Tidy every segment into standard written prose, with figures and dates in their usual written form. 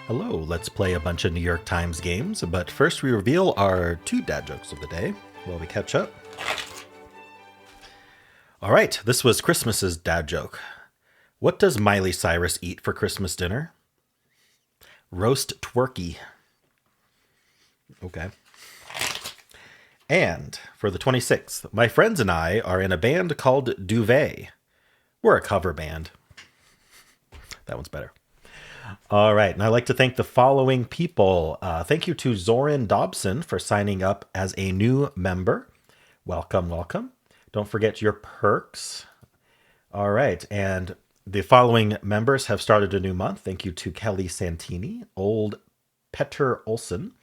Hello, let's play a bunch of New York Times games, but first we reveal our two dad jokes of the day while we catch up. All right, this was Christmas's dad joke. What does Miley Cyrus eat for Christmas dinner? Roast twerky. Okay. And for the 26th, my friends and I are in a band called Duvet. We're a cover band. That one's better. All right, and I'd like to thank the following people. Thank you to Zoran Dobson for signing up as a new member. Welcome, welcome. Don't forget your perks. All right, and the following members have started a new month. Thank you to Kelly Santini, Old Petter Olson,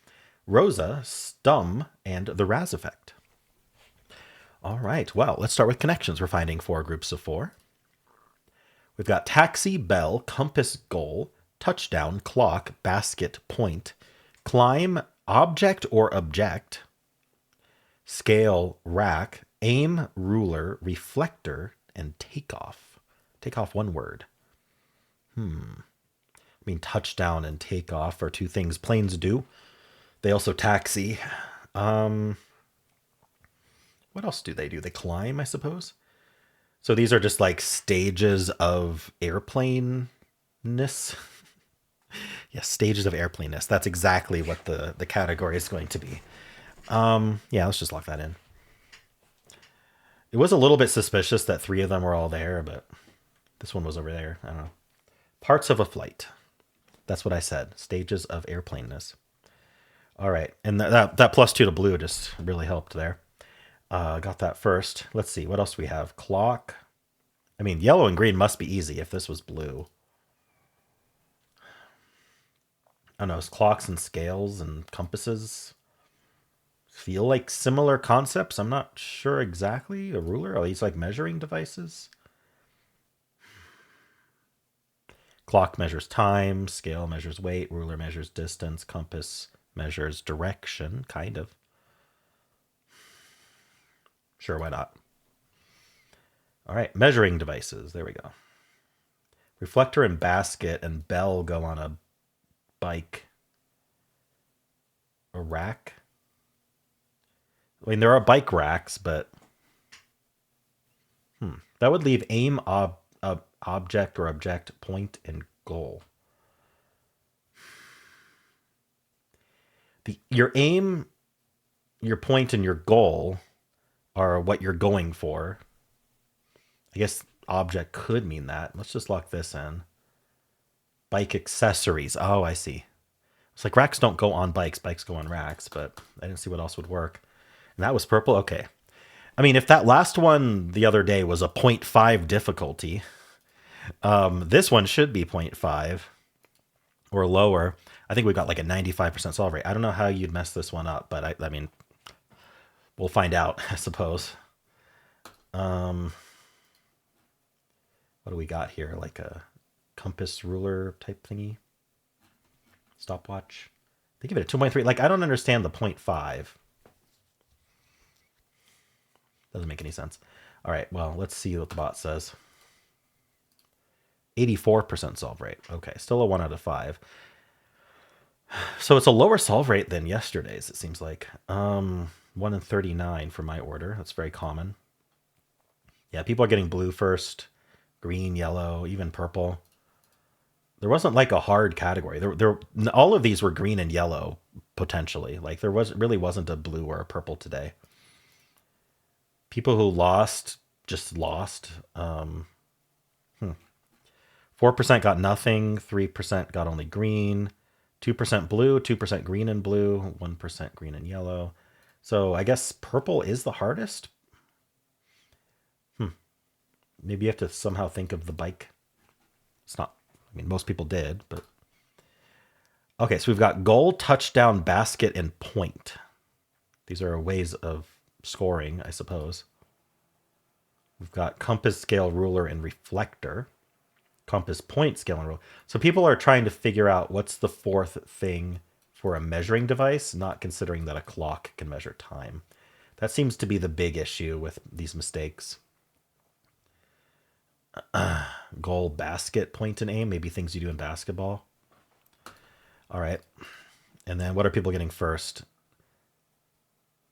Rosa, Stum, and the Raz Effect. All right, well, let's start with connections. We're finding 4 groups of 4. We've got taxi, bell, compass, goal, touchdown, clock, basket, point, climb, object or object, scale, rack, aim, ruler, reflector, and takeoff. Takeoff, one word. I mean, touchdown and takeoff are two things planes do. They also taxi. What else do? They climb, I suppose. So these are just like stages of airplane-ness. Yes, stages of airplane-ness. That's exactly what the category is going to be. Yeah, let's just lock that in. It was a little bit suspicious that 3 of them were all there, but this one was over there. I don't know. Parts of a flight. That's what I said. Stages of airplane-ness. All right, and that +2 to blue just really helped there. Got that first. Let's see, what else do we have? Clock. I mean, yellow and green must be easy if this was blue. I don't know, clocks and scales and compasses feel like similar concepts. I'm not sure exactly. A ruler? Are these like measuring devices? Clock measures time, scale measures weight, ruler measures distance, compass measures direction, kind of. Sure, why not? All right, measuring devices. There we go. Reflector and basket and bell go on a bike. A rack? I mean, there are bike racks, but that would leave aim, object or object, point, and goal. Your aim, your point, and your goal are what you're going for. I guess object could mean that. Let's just lock this in. Bike accessories. Oh, I see. It's like racks don't go on bikes. Bikes go on racks, but I didn't see what else would work. And that was purple? Okay. I mean, if that last one the other day was a 0.5 difficulty, this one should be 0.5 or lower. I think we got like a 95% solve rate. I don't know how you'd mess this one up, but I mean, we'll find out, I suppose. What do we got here? Like a compass ruler type thingy? Stopwatch? They give it a 2.3. Like, I don't understand the 0.5. Doesn't make any sense. All right, well, let's see what the bot says. 84% solve rate. Okay, still a 1 out of 5. So it's a lower solve rate than yesterday's, it seems like. 1 in 39 for my order. That's very common. Yeah, people are getting blue first, green, yellow, even purple. There wasn't like a hard category. All of these were green and yellow potentially. Like there really wasn't a blue or a purple today. People who lost just lost. 4% got nothing. 3% got only green. 2% blue. 2% green and blue. 1% green and yellow. So I guess purple is the hardest. Maybe you have to somehow think of the bike. It's not. I mean, most people did, but okay. So we've got goal, touchdown, basket, and point. These are ways of scoring, I suppose. We've got compass, scale, ruler, and reflector. Compass, point, scale, and ruler. So people are trying to figure out what's the 4th thing for a measuring device, not considering that a clock can measure time. That seems to be the big issue with these mistakes. Goal, basket, point, and aim. Maybe things you do in basketball. All right. And then what are people getting first?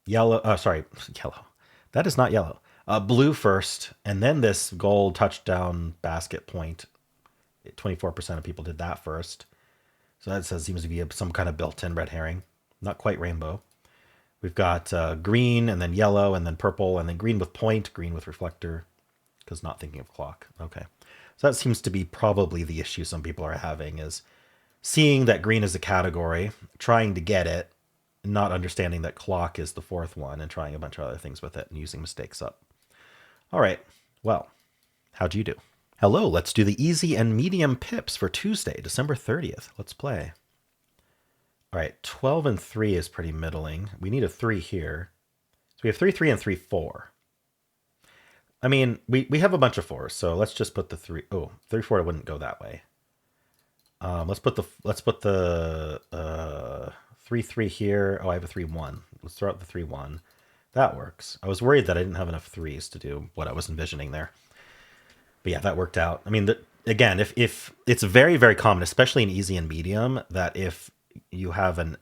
Yellow. Sorry, yellow. That is not yellow. Blue first, and then this gold touchdown basket point. 24% of people did that first. So that says seems to be some kind of built-in red herring. Not quite rainbow. We've got green, and then yellow, and then purple, and then green with point, green with reflector, because not thinking of clock. Okay. So that seems to be probably the issue some people are having, is seeing that green is a category, trying to get it, not understanding that clock is the fourth one, and trying a bunch of other things with it and using mistakes up. All right. Well, how'd you do? Hello, let's do the easy and medium pips for Tuesday, December 30th. Let's play. All right, 12 and 3 is pretty middling. We need a 3 here. So we have 3, 3, and 3, 4. I mean, we have a bunch of 4s, so let's just put the 3. Oh, 3, 4 wouldn't go that way. Let's put the 3, 3 here. Oh, I have a 3, 1. Let's throw out the 3, 1. That works. I was worried that I didn't have enough 3s to do what I was envisioning there. But yeah, that worked out. I mean, again, if it's very, very common, especially in easy and medium, that if you have an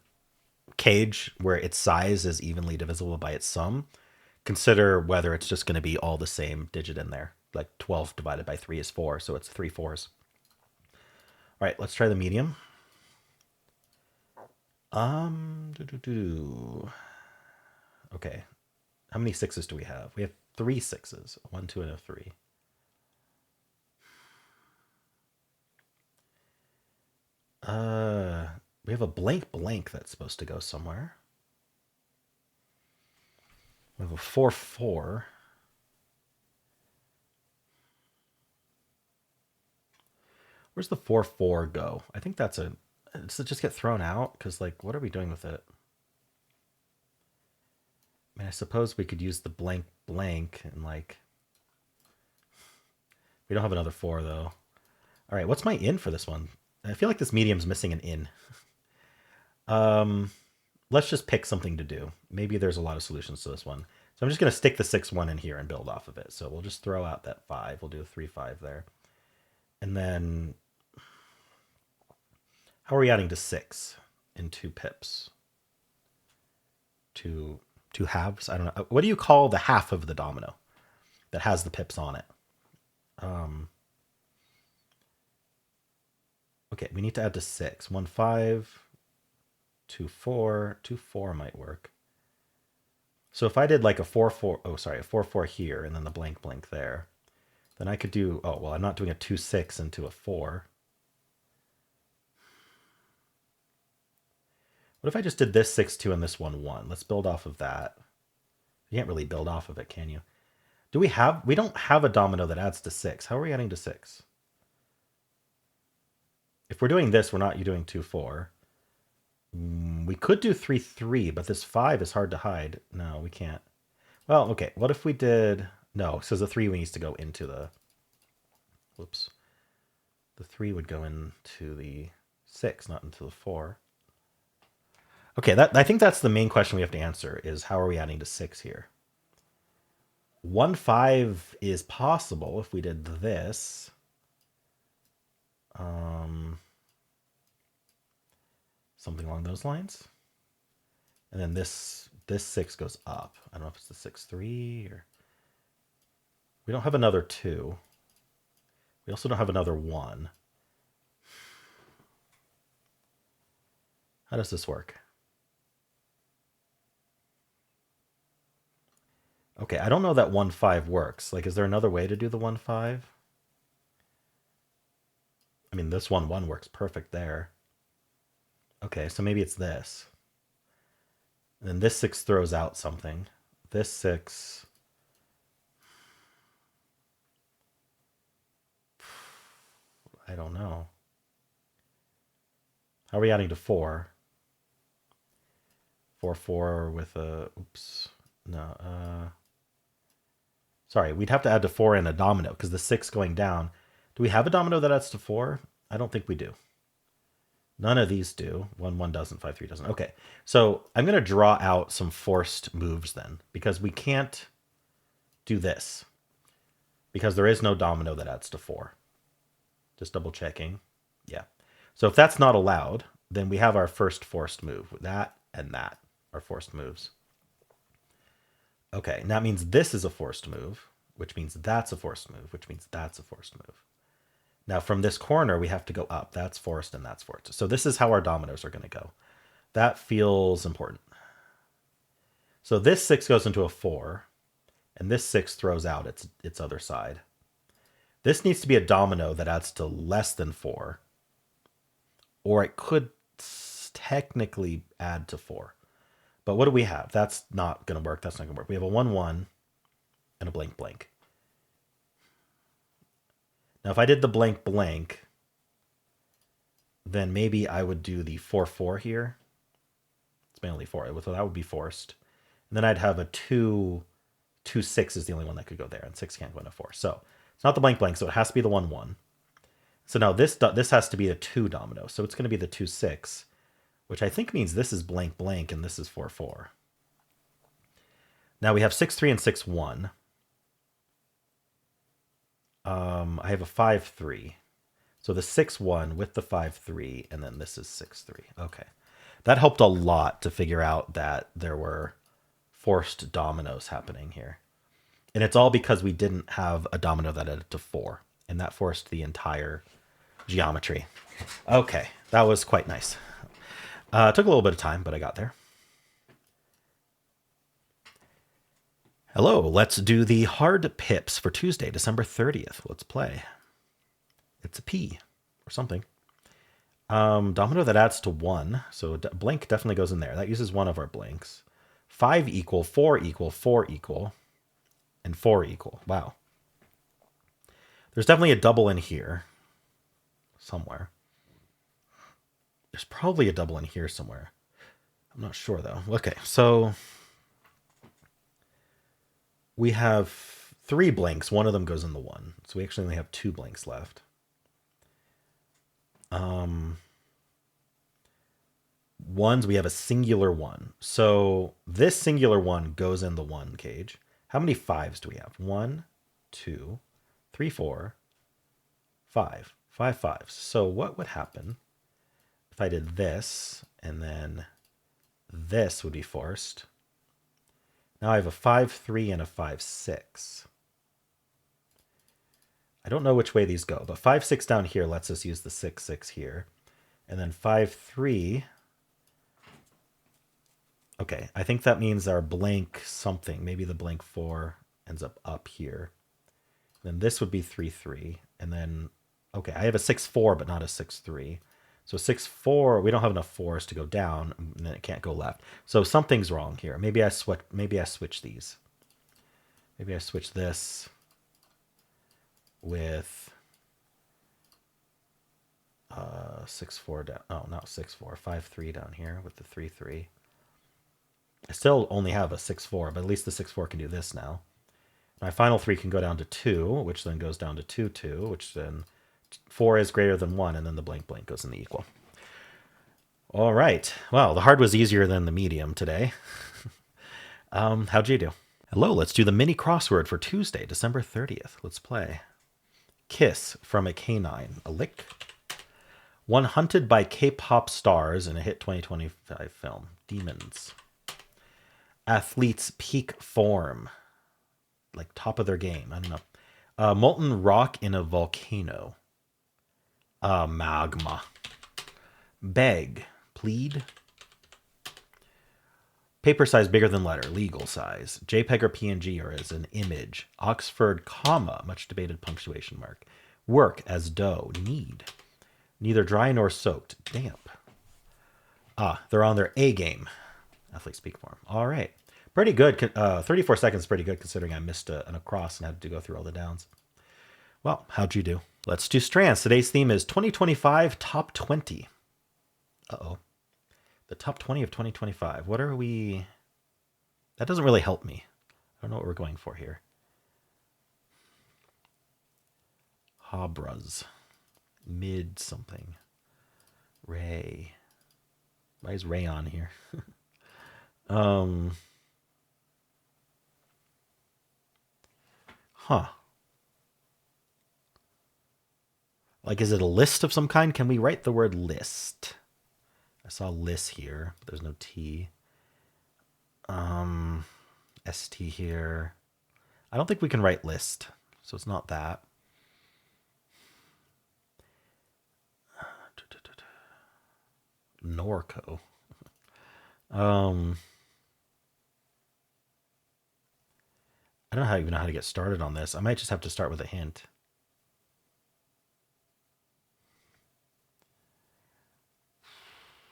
cage where its size is evenly divisible by its sum, consider whether it's just going to be all the same digit in there. Like 12 divided by 3 is 4, so it's 3 4s. All right, let's try the medium. Okay. How many 6s do we have? We have 3 6s. 1, 2, and a 3. We have a blank blank that's supposed to go somewhere. We have a 4 4. Where's the 4 4 go? I think that's a. Does it just get thrown out? Because, like, what are we doing with it? I mean, I suppose we could use the blank blank and, like. We don't have another 4, though. All right, what's my in for this one? I feel like this medium's missing an in. Let's just pick something to do. Maybe there's a lot of solutions to this one. So I'm just going to stick the 6 1 in here and build off of it. So we'll just throw out that 5. We'll do a 3 5 there. And then how are we adding to 6 in 2 pips? Two halves? I don't know. What do you call the half of the domino that has the pips on it? Okay, we need to add to 6. 1 5, 2 4, 2 4 might work. So if I did like a 4 4, oh sorry, a 4 4 here and then the blank blank there, then I could do, oh well, I'm not doing a 2 6 into a 4. What if I just did this 6 2 and this 1 1? Let's build off of that. You can't really build off of it, can you? We don't have a domino that adds to 6. How are we adding to 6? If we're doing this, we're not doing 2 4. We could do 3 3, but this 5 is hard to hide. No, we can't. Well, okay. What if we did... No, so the 3 needs to go into the... Whoops. The 3 would go into the 6, not into the 4. Okay, I think that's the main question we have to answer, is how are we adding to 6 here? 1 5 is possible if we did this. Something along those lines. And then this 6 goes up. I don't know if it's the 6 3 or... We don't have another 2. We also don't have another 1. How does this work? Okay, I don't know that 1 5 works. Like, is there another way to do the 1 5? I mean, this 1 1 works perfect there. Okay, so maybe it's this. And then this 6 throws out something. This 6... I don't know. How are we adding to 4? 4 4 with a... Oops. No. Sorry, we'd have to add to 4 and a domino, because the 6 going down... Do we have a domino that adds to 4? I don't think we do. None of these do. 1 1 doesn't, 5 3 doesn't. Okay, so I'm going to draw out some forced moves then, because we can't do this, because there is no domino that adds to 4. Just double checking. Yeah. So if that's not allowed, then we have our first forced move. That and that are forced moves. Okay, and that means this is a forced move, which means that's a forced move, which means that's a forced move. Now from this corner, we have to go up. That's forced and that's forced. So this is how our dominoes are going to go. That feels important. So this 6 goes into a 4, and this 6 throws out its other side. This needs to be a domino that adds to less than 4, or it could technically add to 4. But what do we have? That's not going to work. That's not going to work. We have a 1, 1, and a blank, blank. Now, if I did the blank, blank, then maybe I would do the 4, 4 here. It's mainly 4. So that would be forced. And then I'd have a 2, 2, 6 is the only one that could go there, and 6 can't go into 4. So it's not the blank, blank, so it has to be the 1, 1. So now this has to be a 2 domino. So it's going to be the 2, 6, which I think means this is blank, blank, and this is 4, 4. Now we have 6, 3, and 6, 1. I have a 5, 3. So the 6, 1 with the 5, 3, and then this is 6, 3. Okay. That helped a lot to figure out that there were forced dominoes happening here. And it's all because we didn't have a domino that added to 4, and that forced the entire geometry. Okay, that was quite nice. It took a little bit of time, but I got there. Hello, let's do the hard pips for Tuesday, December 30th. Let's play. It's a P or something. Domino that adds to 1. So blank definitely goes in there. That uses one of our blanks. 5 equal, 4 equal, 4 equal, and 4 equal. Wow. There's definitely a double in here somewhere. There's probably a double in here somewhere. I'm not sure, though. Okay, so we have 3 blanks. One of them goes in the 1. So we actually only have 2 blanks left. Ones, we have a singular 1. So this singular 1 goes in the 1 cage. How many 5s do we have? 1, 2, 3, 4, 5. 5 5s. So what would happen if I did this, and then this would be forced? Now I have a 5, 3, and a 5, 6. I don't know which way these go, but 5, 6 down here lets us use the 6, 6 here. And then 5, 3... Okay, I think that means our blank something, maybe the blank 4 ends up here. Then this would be 3, 3. And then, okay, I have a 6, 4, but not a 6, 3. So 6, 4, we don't have enough 4s to go down, and then it can't go left. So something's wrong here. Maybe I switch these. Maybe I switch this with 6, 4 down. Oh, not 6, 4. 5, 3 down here with the 3, 3. I still only have a 6, 4, but at least the 6, 4 can do this now. My final 3 can go down to 2, which then goes down to 2, 2, which then 4 is greater than 1, and then the blank, blank goes in the equal. All right. Well, the hard was easier than the medium today. How'd you do? Hello, let's do the mini crossword for Tuesday, December 30th. Let's play. Kiss from a canine. A lick. One hunted by K-pop stars in a hit 2025 film. Demons. Athletes peak form, like top of their game. I don't know. Molten rock in a volcano. Magma. Beg. Plead. Paper size bigger than letter. Legal size. JPEG or PNG or as an image. Oxford comma. Much debated punctuation mark. Work as dough. Need. Neither dry nor soaked. Damp. They're on their A game. Athletes peak form. All right. Pretty good. 34 seconds is pretty good considering I missed an across and had to go through all the downs. Well, how'd you do? Let's do strands. Today's theme is 2025 Top 20. Uh-oh. The top 20 of 2025. What are we... That doesn't really help me. I don't know what we're going for here. Habras. Mid something. Ray. Why is Ray on here? Like, is it a list of some kind? Can we write the word list? I saw lis here, but there's no T. ST here. I don't think we can write list, so it's not that. Norco. I don't even know how to get started on this. I might just have to start with a hint.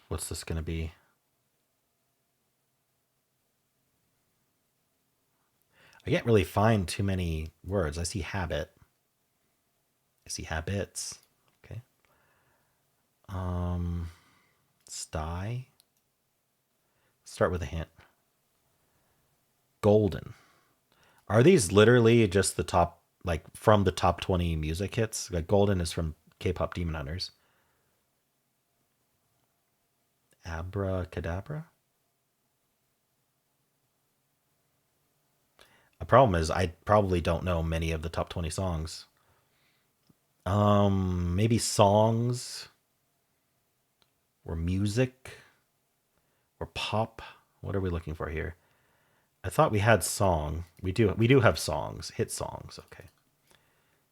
What's this going to be? I can't really find too many words. I see habit. I see habits. Okay. Sty. Start with a hint. Golden. Are these literally just the top, like from the top 20 music hits? Like Golden is from K-pop Demon Hunters. Abracadabra? A problem is I probably don't know many of the top 20 songs. Maybe songs or music or pop. What are we looking for here? I thought we had song. We do have songs. Hit songs. Okay.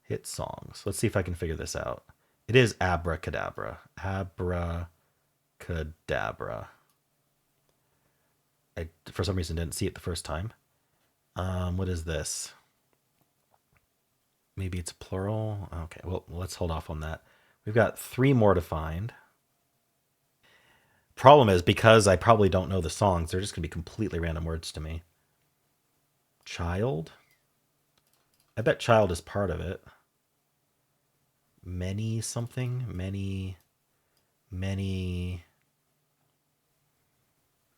Hit songs. Let's see if I can figure this out. It is abracadabra. Abracadabra. I for some reason didn't see it the first time. What is this? Maybe it's plural. Okay, well, let's hold off on that. We've got 3 more to find. Problem is, because I probably don't know the songs, they're just going to be completely random words to me. Child? I bet child is part of it. Many something? Many.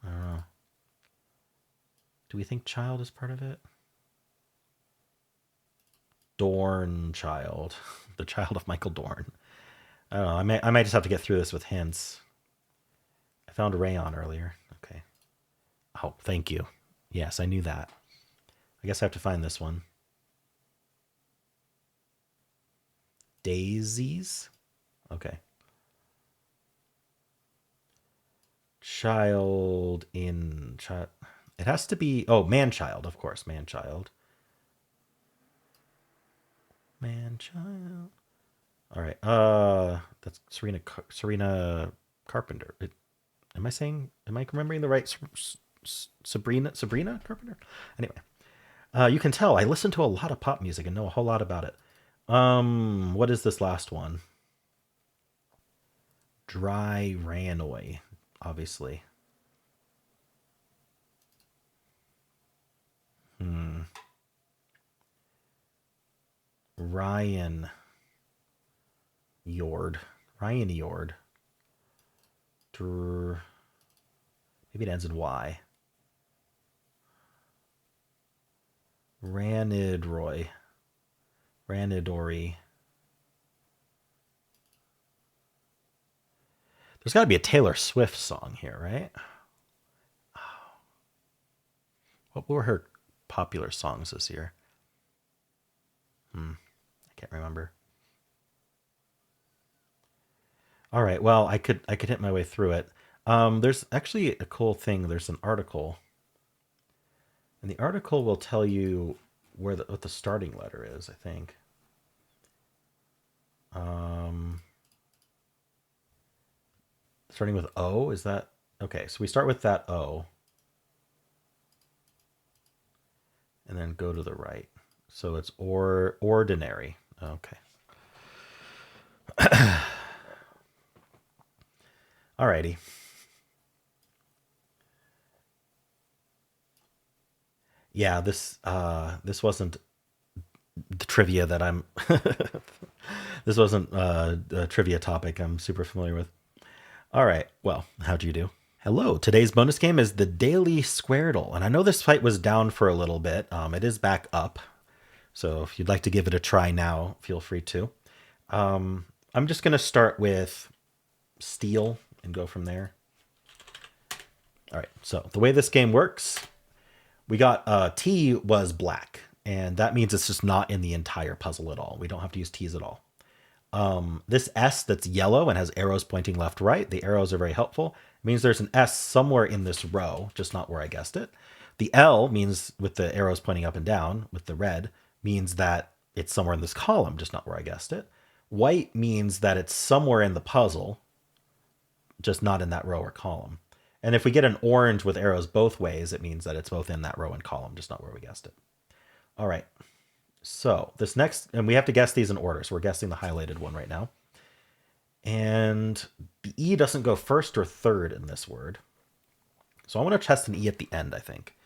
I don't know. Do we think child is part of it? Dorn child. The child of Michael Dorn. I don't know. I might just have to get through this with hints. I found rayon earlier. Okay. Oh, thank you. Yes, I knew that. I guess I have to find this one. Daisies? Okay. Child in... Child. It has to be... Oh, man-child, of course. Man-child. Man-child. All right. That's Serena Carpenter. Am I remembering the right Sabrina Carpenter? Anyway, you can tell I listen to a lot of pop music and know a whole lot about it. What is this last one? Dry Ranoi, obviously. Ryan Yord. Maybe it ends in Y. Ranidroy. Ranidori. There's got to be a Taylor Swift song here, right? What were her popular songs this year? I can't remember. All right, well, I could hit my way through it. There's actually a cool thing. There's an article, and the article will tell you what the starting letter is, I think. Starting with O, is that okay? So we start with that O, and then go to the right. So it's ordinary. Okay. Alrighty. Yeah, this wasn't the trivia that I'm this wasn't a trivia topic I'm super familiar with. All right. Well, how'd you do? Hello. Today's bonus game is the Daily Squirtle, and I know this fight was down for a little bit. It is back up, so if you'd like to give it a try now, feel free to. I'm just gonna start with steel and go from there. All right. So the way this game works, we got T was black, and that means it's just not in the entire puzzle at all. We don't have to use T's at all. This S that's yellow and has arrows pointing left, right, the arrows are very helpful. It means there's an S somewhere in this row, just not where I guessed it. The L means, with the arrows pointing up and down, with the red, means that it's somewhere in this column, just not where I guessed it. White means that it's somewhere in the puzzle, just not in that row or column. And if we get an orange with arrows both ways, it means that it's both in that row and column, just not where we guessed it. All right. So this next, and we have to guess these in order. So we're guessing the highlighted one right now. And the E doesn't go first or third in this word. So I want to test an E at the end, I think.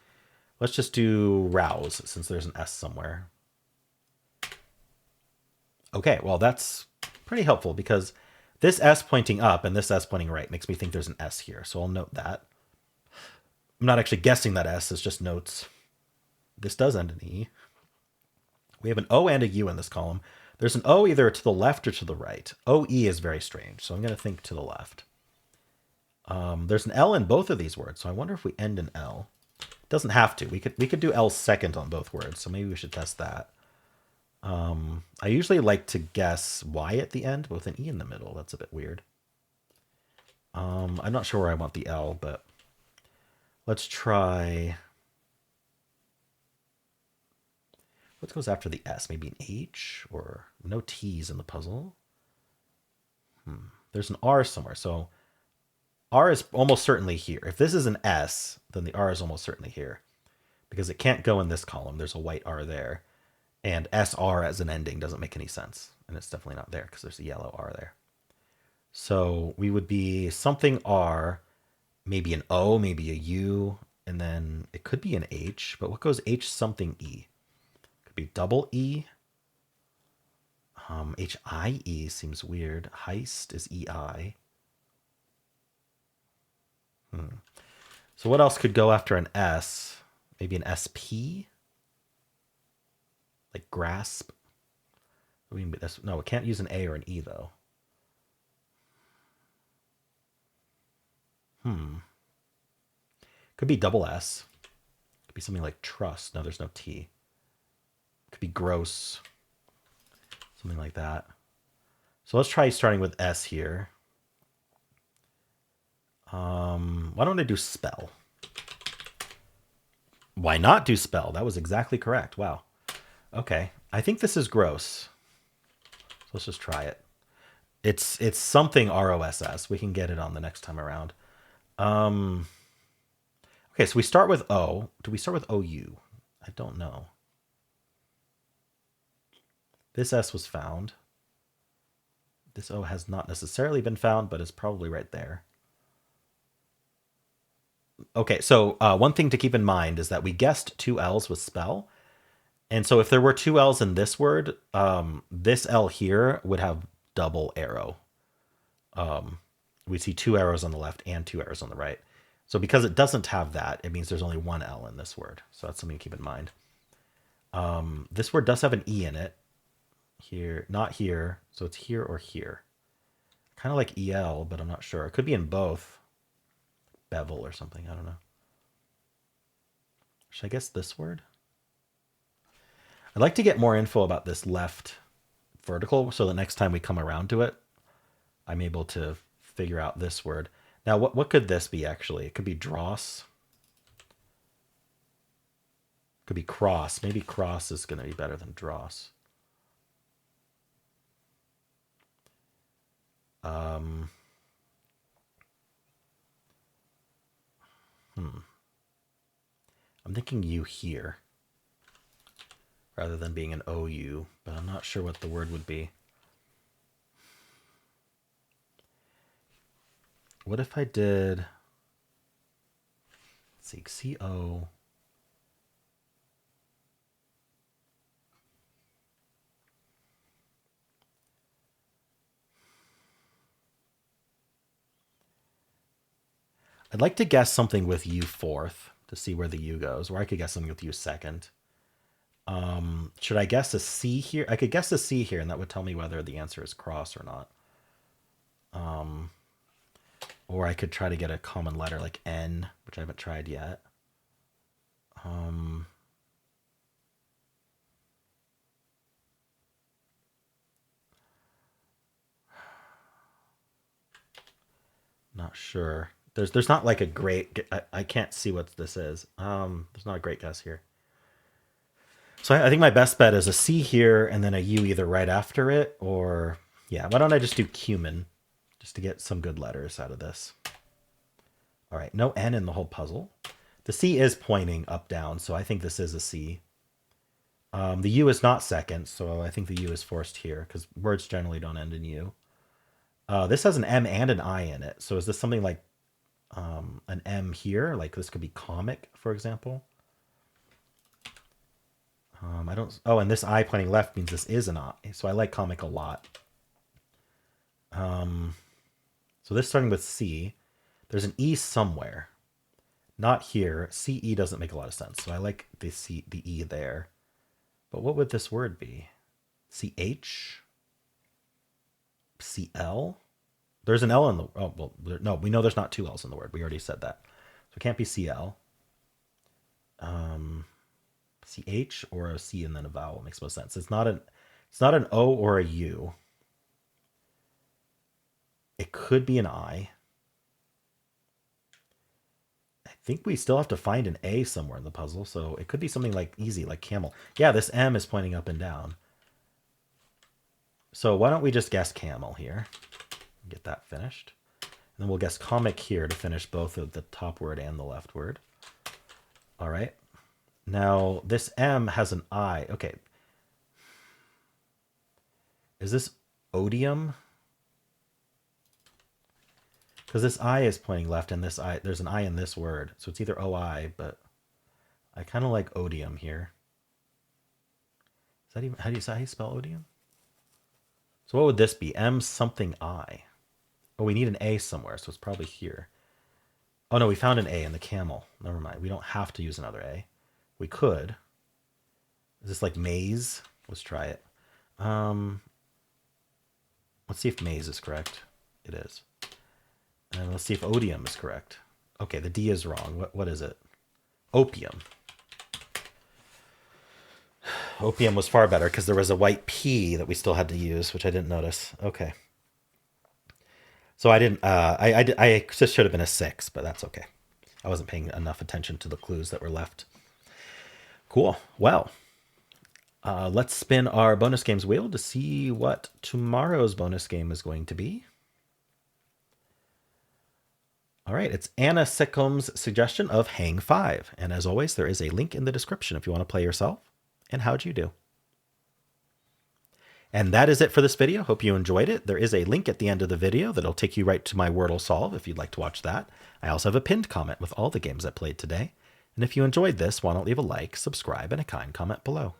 Let's just do rouse, since there's an S somewhere. Okay, well, that's pretty helpful because this S pointing up and this S pointing right makes me think there's an S here. So I'll note that. I'm not actually guessing that S, it's just notes. This does end in E. We have an O and a U in this column. There's an O either to the left or to the right. OE is very strange, so I'm going to think to the left. There's an L in both of these words, so I wonder if we end in L. It doesn't have to. We could do L second on both words, so maybe we should test that. I usually like to guess Y at the end, but with an E in the middle. That's a bit weird. I'm not sure where I want the L, but let's try... What goes after the S? Maybe an H or no T's in the puzzle. There's an R somewhere. So R is almost certainly here. If this is an S, then the R is almost certainly here because it can't go in this column. There's a white R there. And SR as an ending doesn't make any sense. And it's definitely not there because there's a yellow R there. So we would be something R, maybe an O, maybe a U, and then it could be an H. But what goes H something E? Be double E. H-I-E seems weird. Heist is E-I. So what else could go after an S? Maybe an S-P? Like grasp? No, it can't use an A or an E, though. Could be double S. Could be something like trust. No, there's no T. Could be gross, something like that. So let's try starting with S here. Why don't I do spell? Why not do spell? That was exactly correct. Wow. Okay, I think this is gross. So let's just try it. It's something ROSS. We can get it on the next time around. Okay, so we start with O. Do we start with OU? I don't know. This S was found. This O has not necessarily been found, but is probably right there. Okay, so one thing to keep in mind is that we guessed two L's with spell. And so if there were two L's in this word, this L here would have double arrow. We see two arrows on the left and two arrows on the right. So because it doesn't have that, it means there's only one L in this word. So that's something to keep in mind. This word does have an E in it. Here, not here, so it's here or here. Kind of like EL, but I'm not sure. It could be in both. Bevel or something, I don't know. Should I guess this word? I'd like to get more info about this left vertical so the next time we come around to it, I'm able to figure out this word. Now, what could this be actually? It could be dross. It could be cross. Maybe cross is going to be better than dross. I'm thinking U here rather than being an OU, but I'm not sure what the word would be. What if I did, let's see, CO. I'd like to guess something with U fourth to see where the U goes, or I could guess something with U second. Should I guess a C here? I could guess a C here, and that would tell me whether the answer is cross or not. Or I could try to get a common letter like N, which I haven't tried yet. Not sure. There's not like a great. I can't see what this is. There's not a great guess here. So I think my best bet is a C here and then a U either right after it or yeah. Why don't I just do cumin just to get some good letters out of this? All right, no N in the whole puzzle. The C is pointing up down, so I think this is a C. The U is not second, so I think the U is forced here because words generally don't end in U. This has an M and an I in it, so is this something like an M here? Like this could be comic, for example. I don't. Oh, and this I pointing left means this is an I, so I like comic a lot. So this starting with C, there's an E somewhere, not here. CE doesn't make a lot of sense, so I like the C, the E there. But what would this word be? CH? CL? There's an L in the... Oh, well, no, we know there's not two L's in the word. We already said that. So it can't be CL. CH or a C and then a vowel makes most sense. It's not an O or a U. It could be an I. I think we still have to find an A somewhere in the puzzle, so it could be something like easy, like camel. Yeah, this M is pointing up and down. So why don't we just guess camel here? Get that finished. And then we'll guess comic here to finish both of the top word and the left word. All right. Now, this M has an I. Okay. Is this odium? Because this I is pointing left and this I, there's an I in this word. So it's either OI, but I kind of like odium here. Is that even, how do you spell odium? So what would this be? M something I. Oh, we need an A somewhere, so it's probably here. Oh no, we found an A in the camel. Never mind. We don't have to use another A. We could. Is this like maze? Let's try it. Let's see if maze is correct. It is. And let's see if odium is correct. Okay, the D is wrong. What is it? Opium. Opium was far better because there was a white P that we still had to use, which I didn't notice. Okay. So I didn't, I just should have been a 6, but that's okay. I wasn't paying enough attention to the clues that were left. Cool. Well, let's spin our bonus games wheel to see what tomorrow's bonus game is going to be. All right, it's Anna Sitcom's suggestion of Hang 5. And as always, there is a link in the description if you want to play yourself. And how'd you do? And that is it for this video. Hope you enjoyed it. There is a link at the end of the video that'll take you right to my Wordle solve if you'd like to watch that. I also have a pinned comment with all the games I played today. And if you enjoyed this, why don't leave a like, subscribe, and a kind comment below.